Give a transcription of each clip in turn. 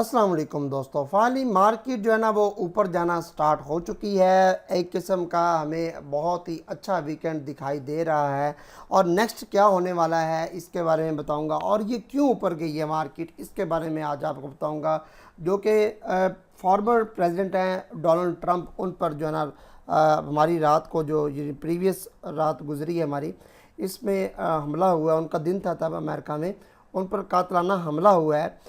अस्सलाम वालेकुम दोस्तों, फाइनली मार्केट जो है ना वो ऊपर जाना स्टार्ट हो चुकी है। एक किस्म का हमें बहुत ही अच्छा वीकेंड दिखाई दे रहा है और नेक्स्ट क्या होने वाला है इसके बारे में बताऊंगा और ये क्यों ऊपर गई है मार्केट, इसके बारे में आज आपको बताऊंगा। जो कि फॉर्मर प्रेसिडेंट हैं डोनाल्ड ट्रंप, उन पर जो है ना हमारी रात को जो ये प्रीवियस रात गुजरी है हमारी, इसमें हमला हुआ। उनका दिन था तब अमेरिका में उन पर कातलाना हमला हुआ है,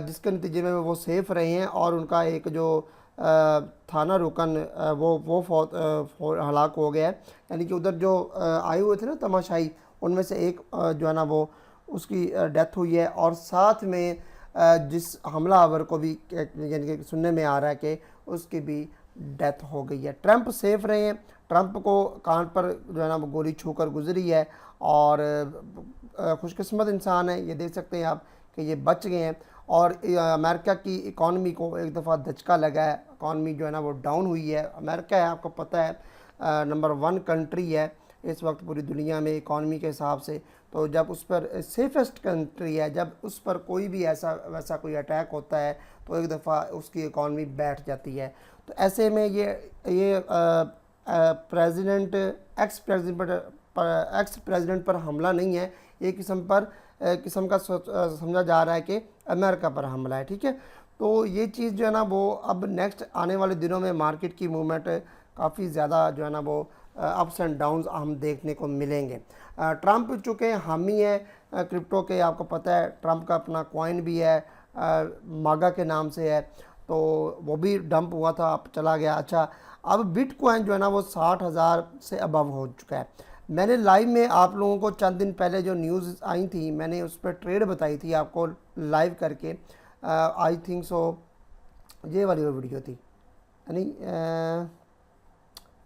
जिसके नतीजे में वो सेफ रहे हैं और उनका एक जो थाना रुकन वो हलाक हो गया है। यानी कि उधर जो आए हुए थे ना तमाशाई, उनमें से एक जो है ना वो उसकी डेथ हुई है। और साथ में जिस हमलावर को भी यानी कि सुनने में आ रहा है कि उसकी भी डेथ हो गई है। ट्रंप सेफ रहे हैं, ट्रंप को कान पर जो है ना वो गोली छूकर गुजरी है और खुशकिस्मत इंसान है, ये देख सकते हैं आप कि ये बच गए हैं। और अमेरिका की इकॉनमी को एक दफ़ा धचका लगा है, इकॉनमी जो है ना वो डाउन हुई है। अमेरिका है, आपको पता है, नंबर 1 कंट्री है इस वक्त पूरी दुनिया में इकॉनमी के हिसाब से। तो जब उस पर सेफेस्ट कंट्री है, जब उस पर कोई भी ऐसा वैसा कोई अटैक होता है तो एक दफ़ा उसकी इकॉनमी बैठ जाती है। तो ऐसे में ये प्रेसिडेंट एक्स प्रेसिडेंट पर हमला नहीं है, एक किस्म का समझा जा रहा है कि अमेरिका पर हमला है। ठीक है, तो ये चीज़ जो है ना वो अब नेक्स्ट आने वाले दिनों में मार्केट की मूवमेंट काफ़ी ज़्यादा जो है ना वो अप्स एंड डाउन्स हम देखने को मिलेंगे। ट्रंप चूँकि हामी है क्रिप्टो के, आपको पता है ट्रंप का अपना कॉइन भी है, मागा के नाम से है, तो वो भी डंप हुआ था, अब चला गया। अच्छा, अब बिटकॉइन जो है ना वो 60,000 से अबव हो चुका है। मैंने लाइव में आप लोगों को चंद दिन पहले जो न्यूज़ आई थी, मैंने उस पर ट्रेड बताई थी आपको लाइव करके। आई थिंक सो ये वाली वो वीडियो थी, यानी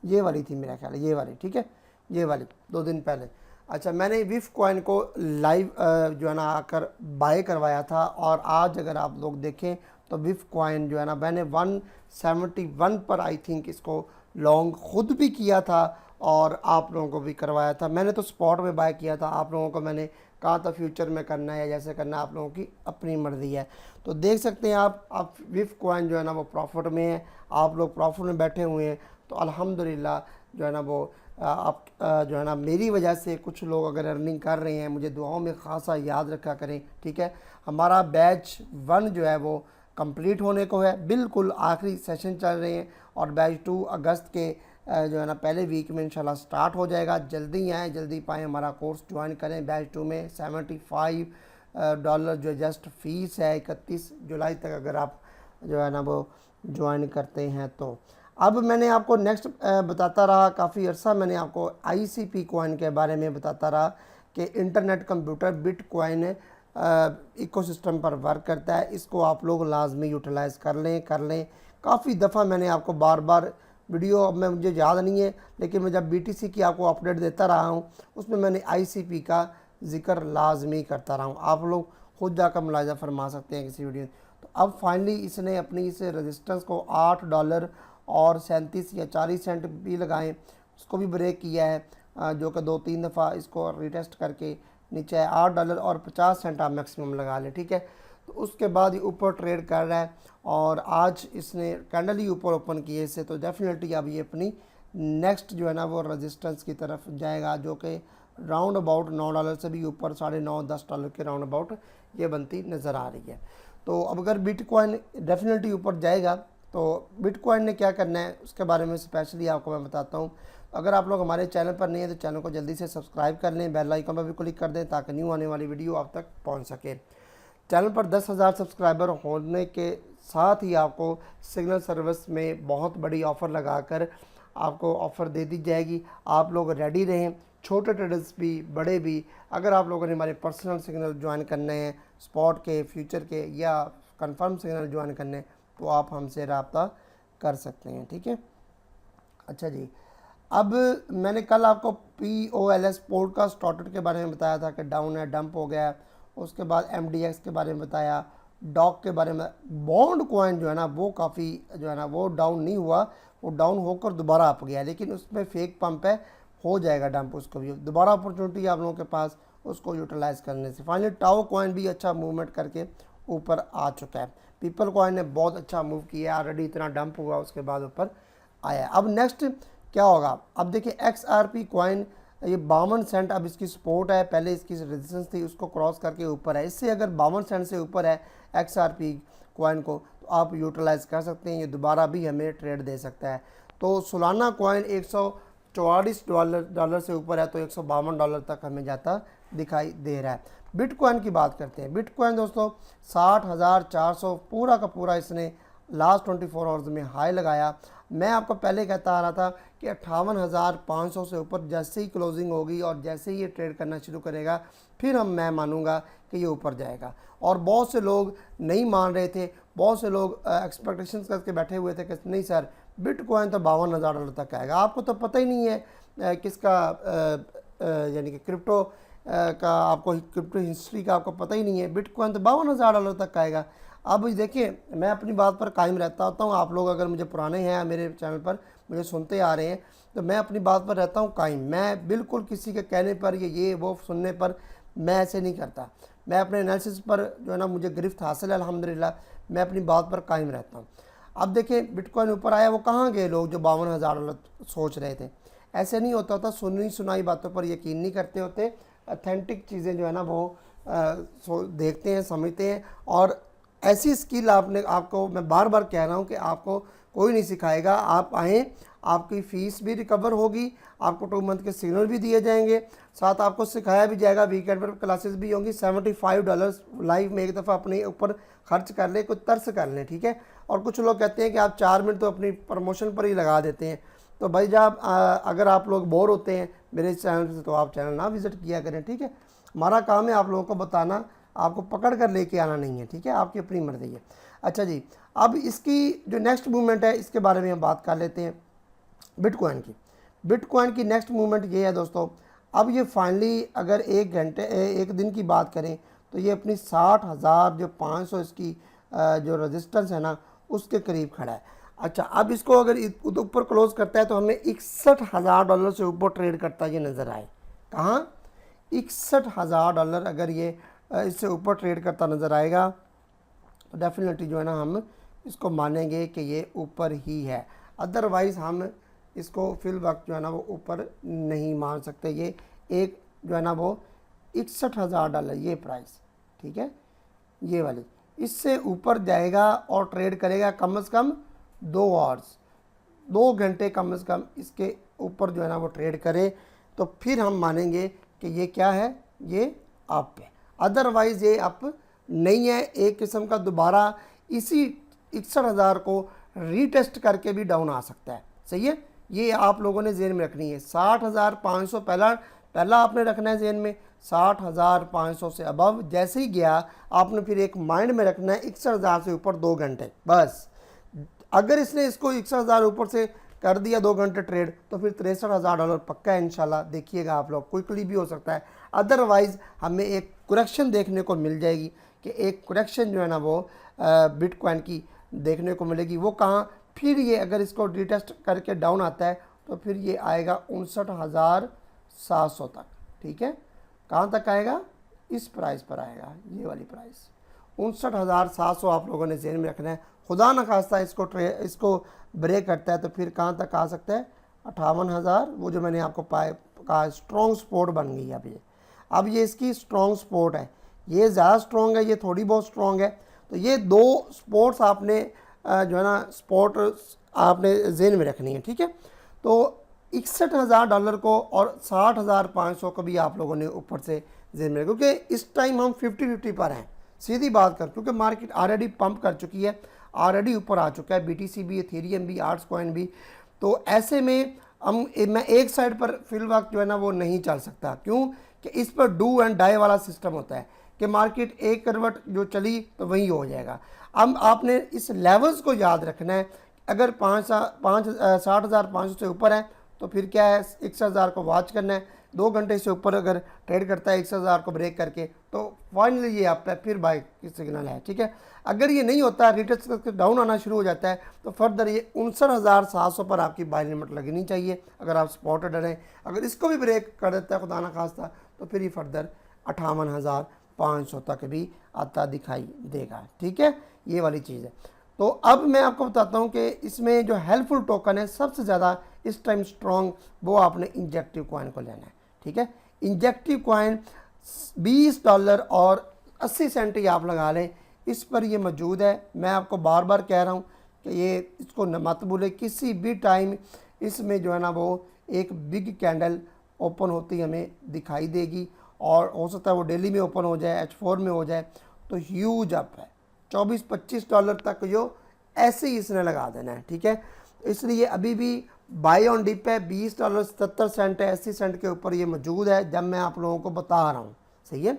ये वाली थी मेरा ख्याल है, ये वाली, ठीक है, ये वाली 2 दिन पहले। अच्छा, मैंने विफ कॉइन को लाइव जो है ना आकर बाय करवाया था और आज अगर आप लोग देखें तो विफ कॉइन जो है ना मैंने 171 पर आई थिंक इसको लॉन्ग खुद भी किया था और आप लोगों को भी करवाया था। मैंने तो स्पॉट में बाय किया था, आप लोगों को मैंने कहा था फ्यूचर में करना है, जैसे करना है आप लोगों की अपनी मर्ज़ी है। तो देख सकते हैं आप विफ कॉइन जो है ना वो प्रॉफिट में है, आप लोग प्रॉफिट में बैठे हुए हैं। तो अल्हम्दुलिल्लाह जो है ना वो आप जो है ना मेरी वजह से कुछ लोग अगर अर्निंग कर रहे हैं, मुझे दुआओं में ख़ासा याद रखा करें। ठीक है, हमारा बैच 1 जो है वो कंप्लीट होने को है, बिल्कुल आखिरी सेशन चल रहे हैं और बैच 2 अगस्त के जो है ना पहले वीक में इंशाल्लाह स्टार्ट हो जाएगा। जल्दी आएँ, जल्दी पाएँ, हमारा कोर्स ज्वाइन करें। बैच 2 में $75 जो जस्ट फीस है, 31 जुलाई तक अगर आप जो है ना वो ज्वाइन करते हैं तो। अब मैंने आपको नेक्स्ट बताता रहा, काफ़ी अर्सा मैंने आपको ICP कॉइन के बारे में बताता रहा कि इंटरनेट कंप्यूटर बिटकॉइन इकोसिस्टम पर वर्क करता है। इसको आप लोग लाजमी यूटिलाइज़ कर लें। काफ़ी दफ़ा मैंने आपको बार बार वीडियो में मुझे याद नहीं है, लेकिन मैं जब BTC की आपको अपडेट देता रहा हूँ उसमें मैंने ICP का जिक्र लाजमी करता रहा हूँ। आप लोग खुद जाकर मुलाजा फरमा सकते हैं किसी वीडियो। तो अब फाइनली इसने अपनी इस रेजिस्टेंस को $8 और 37 या 40 सेंट भी लगाएं, उसको भी ब्रेक किया है, जो कि 2-3 दफ़ा इसको रिटेस्ट करके नीचे है। $8 और 50 सेंट आप मैक्सिमम लगा लें। ठीक है, तो उसके बाद ये ऊपर ट्रेड कर रहा है और आज इसने कैंडल ही ऊपर ओपन किए इससे, तो डेफिनेटली अब ये अपनी नेक्स्ट जो है ना वो रेजिस्टेंस की तरफ जाएगा, जो कि राउंड अबाउट $9 से भी ऊपर, $9.5-10 के राउंड अबाउट ये बनती नज़र आ रही है। तो अब अगर बिटकॉइन डेफिनेटली ऊपर जाएगा तो बिटकॉइन ने क्या करना है उसके बारे में स्पेशली आपको मैं बताता हूँ। अगर आप लोग हमारे चैनल पर नहीं है तो चैनल को जल्दी से सब्सक्राइब कर लें, बेल आइकन पर भी क्लिक कर दें ताकि न्यू आने वाली वीडियो आप तक पहुँच सके। चैनल पर 10,000 सब्सक्राइबर होने के साथ ही आपको सिग्नल सर्विस में बहुत बड़ी ऑफ़र लगाकर आपको ऑफ़र दे दी जाएगी। आप लोग रेडी रहें, छोटे ट्रेडर्स भी बड़े भी। अगर आप लोगों ने हमारे पर्सनल सिग्नल ज्वाइन करने हैं, स्पॉट के, फ्यूचर के या कंफर्म सिग्नल ज्वाइन करने, तो आप हमसे रब्ता कर सकते हैं। ठीक है, अच्छा जी, अब मैंने कल आपको POLS पोर्ट स्टार्टेड के बारे में बताया था कि डाउन है, डंप हो गया। उसके बाद MDX के बारे में बताया, डॉक के बारे में। बॉन्ड कॉइन जो है ना वो काफ़ी जो है ना वो डाउन नहीं हुआ, वो डाउन होकर दोबारा अप गया, लेकिन उसमें फेक पंप है, हो जाएगा डंप, उसको भी दोबारा अपॉर्चुनिटी आप लोगों के पास उसको यूटिलाइज़ करने से। फाइनली टाओ कॉइन भी अच्छा मूवमेंट करके ऊपर आ चुका है। पीपल कॉइन ने बहुत अच्छा मूव किया, ऑलरेडी इतना डंप हुआ उसके बाद ऊपर आया। अब नेक्स्ट क्या होगा, अब देखिए XRP कॉइन ये 52 सेंट अब इसकी सपोर्ट है, पहले इसकी रेजिस्टेंस थी उसको क्रॉस करके ऊपर है। इससे अगर 52 सेंट से ऊपर है XRP कॉइन को तो आप यूटिलाइज कर सकते हैं, ये दोबारा भी हमें ट्रेड दे सकता है। तो सोलाना कॉइन $144 से ऊपर है तो $152 तक हमें जाता दिखाई दे रहा है। बिटकॉइन की बात करते हैं। बिटकॉइन दोस्तों 60,400 पूरा का पूरा इसने लास्ट 24 आवर्स में हाई लगाया। मैं आपको पहले कहता आ रहा था कि 58,500 से ऊपर जैसे ही क्लोजिंग होगी और जैसे ही ये ट्रेड करना शुरू करेगा फिर मैं मानूंगा कि ये ऊपर जाएगा। और बहुत से लोग नहीं मान रहे थे, बहुत से लोग एक्सपेक्टेशंस करके बैठे हुए थे कि नहीं सर बिटकॉइन तो $52,000 तक आएगा। आपको तो पता ही नहीं है किसका यानी कि क्रिप्टो का, आपको क्रिप्टो हिस्ट्री का आपको पता ही नहीं है। बिटकॉइन तो $52,000 तक आएगा। अब देखिए मैं अपनी बात पर कायम रहता हूँ। आप लोग अगर मुझे पुराने हैं मेरे चैनल पर मुझे सुनते आ रहे हैं तो मैं अपनी बात पर रहता हूँ कायम। मैं बिल्कुल किसी के कहने पर ये वो सुनने पर मैं ऐसे नहीं करता। मैं अपने एनालिसिस पर जो है ना मुझे गिरफ्त हासिल है अल्हम्दुलिल्लाह, मैं अपनी बात पर कायम रहता हूँ। अब देखिए बिटकॉइन ऊपर आया, वो कहाँ गए लोग जो $52,000 सोच रहे थे। ऐसे नहीं होता था, सुनी सुनाई बातों पर यकीन नहीं करते होते। अथेंटिक चीज़ें जो है ना वो देखते हैं, समझते हैं। और ऐसी स्किल आपको मैं बार बार कह रहा हूँ कि आपको कोई नहीं सिखाएगा। आप आएँ, आपकी फ़ीस भी रिकवर होगी, आपको 2 मंथ के सिग्नल भी दिए जाएंगे, साथ आपको सिखाया भी जाएगा, वीकेंड पर क्लासेस भी होंगी। $75 लाइव में एक दफ़ा अपने ऊपर खर्च कर ले, कुछ तर्स कर लें, ठीक है। और कुछ लोग कहते हैं कि आप 4 मिनट तो अपनी प्रमोशन पर ही लगा देते हैं। तो भाई जब अगर आप लोग बोर होते हैं मेरे चैनल से तो आप चैनल ना विज़िट किया करें, ठीक है। हमारा काम है आप लोगों को बताना, आपको पकड़ कर लेके आना नहीं है, ठीक है, आपकी अपनी मर्जी है। अच्छा जी, अब इसकी जो नेक्स्ट मूवमेंट है इसके बारे में हम बात कर लेते हैं बिटकॉइन की। बिटकॉइन की नेक्स्ट मूवमेंट ये है दोस्तों, अब ये फाइनली अगर एक दिन की बात करें तो ये अपनी 60,500 इसकी जो रेजिस्टेंस है ना उसके करीब खड़ा है। अच्छा, अब इसको अगर ऊपर क्लोज करता है तो हमें $61,000 से ऊपर ट्रेड करता ये नज़र आए। कहाँ? $61,000 अगर ये इससे ऊपर ट्रेड करता नज़र आएगा तो डेफिनेटली जो है ना हम इसको मानेंगे कि ये ऊपर ही है। अदरवाइज़ हम इसको फिल वक्त जो है ना वो ऊपर नहीं मान सकते। ये एक जो है ना वो $61,000 ये प्राइस, ठीक है, ये वाली, इससे ऊपर जाएगा और ट्रेड करेगा कम से कम 2 आवर्स, 2 घंटे कम से कम इसके ऊपर जो है ना वो ट्रेड करे तो फिर हम मानेंगे कि ये क्या है, ये अप है। अदरवाइज़ ये अप नहीं है। एक किस्म का दोबारा इसी 61,000 को रीटेस्ट करके भी डाउन आ सकता है। सही है, ये आप लोगों ने जेन में रखनी है। 60,500 पहला आपने रखना है जेन में। 60,500 से अबव जैसे ही गया आपने फिर एक माइंड में रखना है 61,000 से ऊपर 2 घंटे बस। अगर इसने इसको 61,000 ऊपर से कर दिया 2 घंटे ट्रेड तो फिर $63,000 पक्का है इंशाल्लाह। देखिएगा आप लोग, क्विकली भी हो सकता है। अदरवाइज़ हमें एक करेक्शन देखने को मिल जाएगी कि एक करेक्शन जो है ना वो बिटकॉइन की देखने को मिलेगी। वो कहाँ? फिर ये अगर इसको रिटेस्ट करके डाउन आता है तो फिर ये आएगा 59,700 तक, ठीक है। कहाँ तक आएगा? इस प्राइस पर आएगा, ये वाली प्राइस 59,700 आप लोगों ने जेन में रखना है। खुदा न खास्ता इसको ब्रेक करता है तो फिर कहाँ तक आ सकता है? 58,000, वो जो मैंने आपको कहा स्ट्रॉन्ग सपोर्ट बन गई है अब ये इसकी स्ट्रॉन्ग सपोर्ट है। ये ज़्यादा स्ट्रॉन्ग है, ये थोड़ी बहुत स्ट्रॉन्ग है। तो ये 2 सपोर्ट्स आपने जो है ना सपोर्ट आपने जेन में रखनी है, ठीक है। तो $61,000 को और 60,500 को भी आप लोगों ने ऊपर से जेन में, क्योंकि इस टाइम हम 50-50 पर हैं, सीधी बात कर, क्योंकि मार्केट ऑलरेडी पंप कर चुकी है, ऑलरेडी ऊपर आ चुका है, BTC भी, एथेरियम भी, आर्ट्स कॉइन भी। तो ऐसे में मैं एक साइड पर फिल वक्त जो है ना वो नहीं चल सकता। क्यों? कि इस पर डू एंड डाई वाला सिस्टम होता है कि मार्केट एक करवट जो चली तो वही हो जाएगा। अब आपने इस लेवल्स को याद रखना है। अगर 60,500 से ऊपर है तो फिर क्या है, 61,000 को वॉच करना है। 2 घंटे से ऊपर अगर ट्रेड करता है 61,000 को ब्रेक करके तो फाइनली ये आप पे फिर बाय की सिग्नल है, ठीक है। अगर ये नहीं होता, रिटेस्ट करके डाउन आना शुरू हो जाता है तो फर्दर ये 59,700 पर आपकी बाय लिमिट लगनी चाहिए अगर आप स्पॉटेड रहें। अगर इसको भी ब्रेक कर देता है खुदा ना खास्ता तो फिर ये फर्दर 58,500 तक भी आता दिखाई देगा। ठीक है, ये वाली चीज़ है। तो अब मैं आपको बताता हूँ कि इसमें जो हेल्पफुल टोकन है सबसे ज़्यादा इस टाइम स्ट्रॉन्ग, वो आपने इंजेक्टिव कॉइन को लेना है। ठीक है, इंजेक्टिव कॉइन $20 और 80 सेंट ही आप लगा लें, इस पर ये मौजूद है। मैं आपको बार बार कह रहा हूँ कि ये इसको मत भूलें, किसी भी टाइम इसमें जो है ना वो एक बिग कैंडल ओपन होती हमें दिखाई देगी, और हो सकता है वो डेली में ओपन हो जाए, H4 में हो जाए, तो ह्यूज अप है। $24-25 तक जो ऐसे ही इसने लगा देना है। ठीक है, इसलिए अभी भी बाय ऑन डिप है, $20.77 है, 80 सेंट के ऊपर ये मौजूद है जब मैं आप लोगों को बता रहा हूँ। सही है,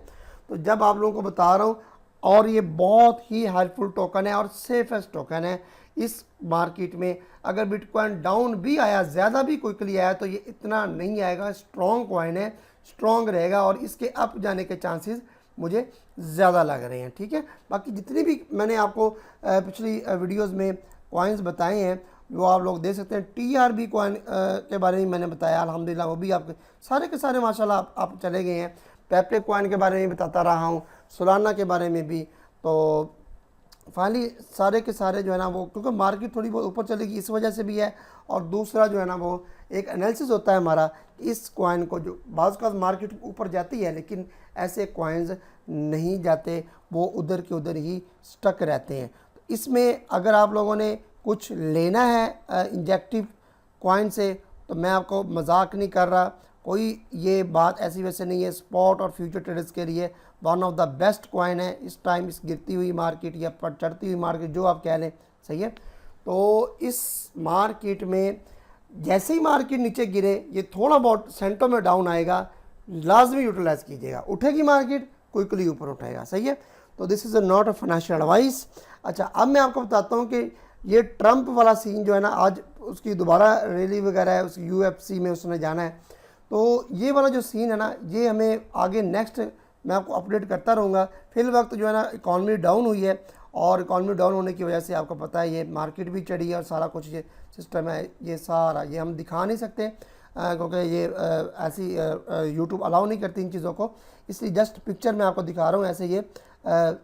तो जब आप लोगों को बता रहा हूँ, और ये बहुत ही हेल्पफुल टोकन है और सेफेस्ट टोकन है इस मार्केट में। अगर बिटकॉइन डाउन भी आया, ज़्यादा भी क्विकली आया, तो ये इतना नहीं आएगा। स्ट्रॉन्ग कॉइन है, स्ट्रॉन्ग रहेगा, और इसके अप जाने के चांसेस मुझे ज़्यादा लग रहे हैं। ठीक है, बाकी जितनी भी मैंने आपको पिछली वीडियोस में कॉइन्स बताए हैं वो आप लोग देख सकते हैं। TRB कॉइन के बारे में मैंने बताया, अल्हम्दुलिल्लाह वो भी आपके सारे के सारे माशाल्लाह आप चले गए हैं। पेप्टे कॉइन के बारे में बताता रहा हूँ, सोलाना के बारे में भी। तो फाइनली सारे के सारे जो है ना वो, क्योंकि मार्केट थोड़ी बहुत ऊपर चलेगी इस वजह से भी है, और दूसरा जो है ना वो एक एनालिसिस होता है हमारा इस कॉइन को, जो बाज़ का मार्केट ऊपर जाती है लेकिन ऐसे कॉइन्स नहीं जाते, वो उधर के उधर ही स्टक रहते हैं। तो इसमें अगर आप लोगों ने कुछ लेना है इंजेक्टिव कॉइन से, तो मैं आपको मजाक नहीं कर रहा, कोई ये बात ऐसी वैसे नहीं है। स्पॉट और फ्यूचर ट्रेडर्स के लिए one of the best coin है इस टाइम, इस गिरती हुई मार्केट या चढ़ती हुई मार्केट जो आप कह लें। सही है, तो इस मार्केट में जैसे ही मार्केट नीचे गिरे, ये थोड़ा बहुत सेंटों में डाउन आएगा, लाजमी यूटिलाइज कीजिएगा। उठेगी मार्केट, क्विकली ऊपर उठाएगा। सही है, तो this is not a financial advice. अच्छा, अब मैं आपको बताता हूँ कि ये ट्रंप वाला सीन जो है ना, आज उसकी दोबारा रैली वगैरह है, उस UFC में उसने जाना है, तो ये वाला जो सीन है ना, ये हमें आगे नेक्स्ट मैं आपको अपडेट करता रहूँगा। फिल वक्त जो है ना इकॉनमी डाउन हुई है, और इकॉनमी डाउन होने की वजह से आपको पता है ये मार्केट भी चढ़ी है, और सारा कुछ ये सिस्टम है, ये सारा ये हम दिखा नहीं सकते क्योंकि ये ऐसी यूट्यूब अलाउ नहीं करती इन चीज़ों को, इसलिए जस्ट पिक्चर में आपको दिखा रहा हूँ। ऐसे ये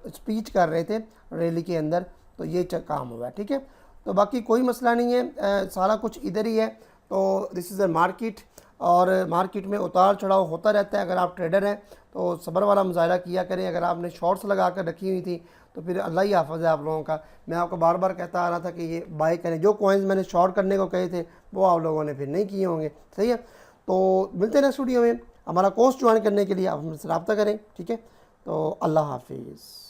स्पीच कर रहे थे रैली के अंदर, तो ये काम हुआ है। ठीक है, तो बाकी कोई मसला नहीं है, सारा कुछ इधर ही है। तो दिस इज़ अ मार्केट, और मार्केट में उतार चढ़ाव होता रहता है। अगर आप ट्रेडर हैं तो सब्र वाला मुजाहरा किया करें। अगर आपने शॉर्ट्स लगा कर रखी हुई थी तो फिर अल्लाह ही हाफ़िज़ है आप लोगों का। मैं आपको बार बार कहता आ रहा था कि ये बाय करें, जो कॉइन्स मैंने शॉर्ट करने को कहे थे वो आप लोगों ने फिर नहीं किए होंगे। सही है, तो मिलते हैं नेक्स्ट वीडियो में। हमारा कोर्स ज्वाइन करने के लिए आप हमसे रब्ता करें। ठीक है, तो अल्लाह हाफिज़।